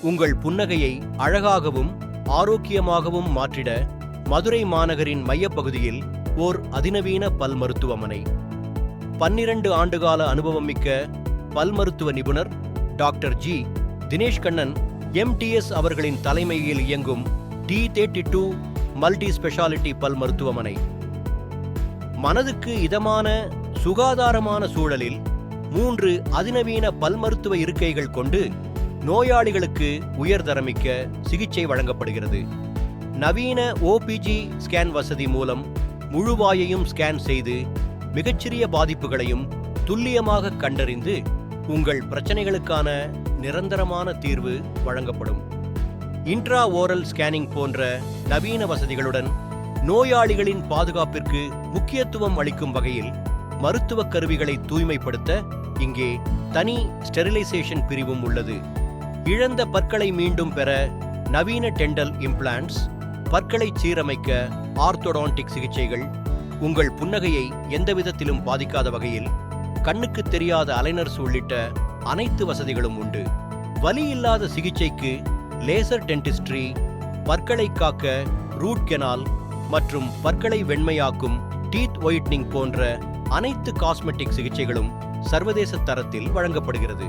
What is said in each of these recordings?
உங்கள் புன்னகையை அழகாகவும் ஆரோக்கியமாகவும் மாற்றிட மதுரை மாநகரின் மையப்பகுதியில் ஓர் அதிநவீன பல் மருத்துவமனை. 12 ஆண்டுகால அனுபவம் மிக்க பல் மருத்துவ நிபுணர் doctor G. Dinesh Kannan MTS அவர்களின் தலைமையில் இயங்கும் D32 மல்டி ஸ்பெஷாலிட்டி பல் மருத்துவமனை. மனதுக்கு இதமான சுகாதாரமான சூழலில் 3 அதிநவீன பல் மருத்துவ இருக்கைகள் கொண்டு நோயாளிகளுக்கு உயர்தரமிக்க சிகிச்சை வழங்கப்படுகிறது. நவீன OPG ஸ்கேன் வசதி மூலம் முழுவாயையும் ஸ்கேன் செய்து மிகச்சிறிய பாதிப்புகளையும் துல்லியமாக கண்டறிந்து உங்கள் பிரச்சனைகளுக்கான நிரந்தரமான தீர்வு வழங்கப்படும். இன்ட்ரா ஓரல் ஸ்கேனிங் போன்ற நவீன வசதிகளுடன் நோயாளிகளின் பாதுகாப்பிற்கு முக்கியத்துவம் அளிக்கும் வகையில் மருத்துவ கருவிகளை தூய்மைப்படுத்த இங்கே தனி ஸ்டெரிலைசேஷன் பிரிவும் உள்ளது. இழந்த பற்களை மீண்டும் பெற நவீன டெண்டல் இம்ப்ளான்ட்ஸ், பற்களை சீரமைக்க ஆர்த்தோடான்டிக் சிகிச்சைகள், உங்கள் புன்னகையை எந்தவிதத்திலும் பாதிக்காத வகையில் கண்ணுக்கு தெரியாத அலைனர்ஸ் உள்ளிட்ட அனைத்து வசதிகளும் உண்டு. வலி இல்லாத சிகிச்சைக்கு லேசர் டென்டிஸ்ட்ரி, பற்களை காக்க ரூட் கெனால் மற்றும் பற்களை வெண்மையாக்கும் டீத் ஒயிட்னிங் போன்ற அனைத்து காஸ்மெட்டிக் சிகிச்சைகளும் சர்வதேச தரத்தில் வழங்கப்படுகிறது.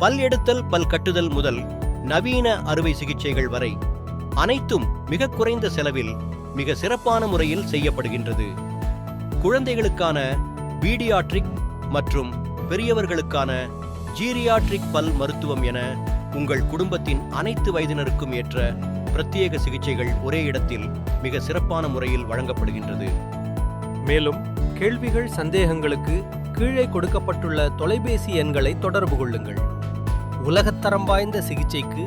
பல் எடுத்தல், பல் கட்டுதல் முதல் நவீன அறுவை சிகிச்சைகள் வரை அனைத்தும் மிக குறைந்த செலவில் மிக சிறப்பான முறையில் செய்யப்படுகின்றது. குழந்தைகளுக்கான பீடியாட்ரிக் மற்றும் பெரியவர்களுக்கான ஜீரியாட்ரிக் பல் மருத்துவம் என உங்கள் குடும்பத்தின் அனைத்து வயதினருக்கும் ஏற்ற பிரத்யேக சிகிச்சைகள் ஒரே இடத்தில் மிக சிறப்பான முறையில் வழங்கப்படுகின்றது. மேலும் கேள்விகள், சந்தேகங்களுக்கு கீழே கொடுக்கப்பட்டுள்ள தொலைபேசி எண்களை தொடர்பு கொள்ளுங்கள். உலகத்தரம் வாய்ந்த சிகிச்சைக்கு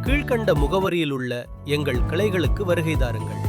கீழ்க்கண்ட முகவரியில் உள்ள எங்கள் கிளைகளுக்கு வருகை தாருங்கள்.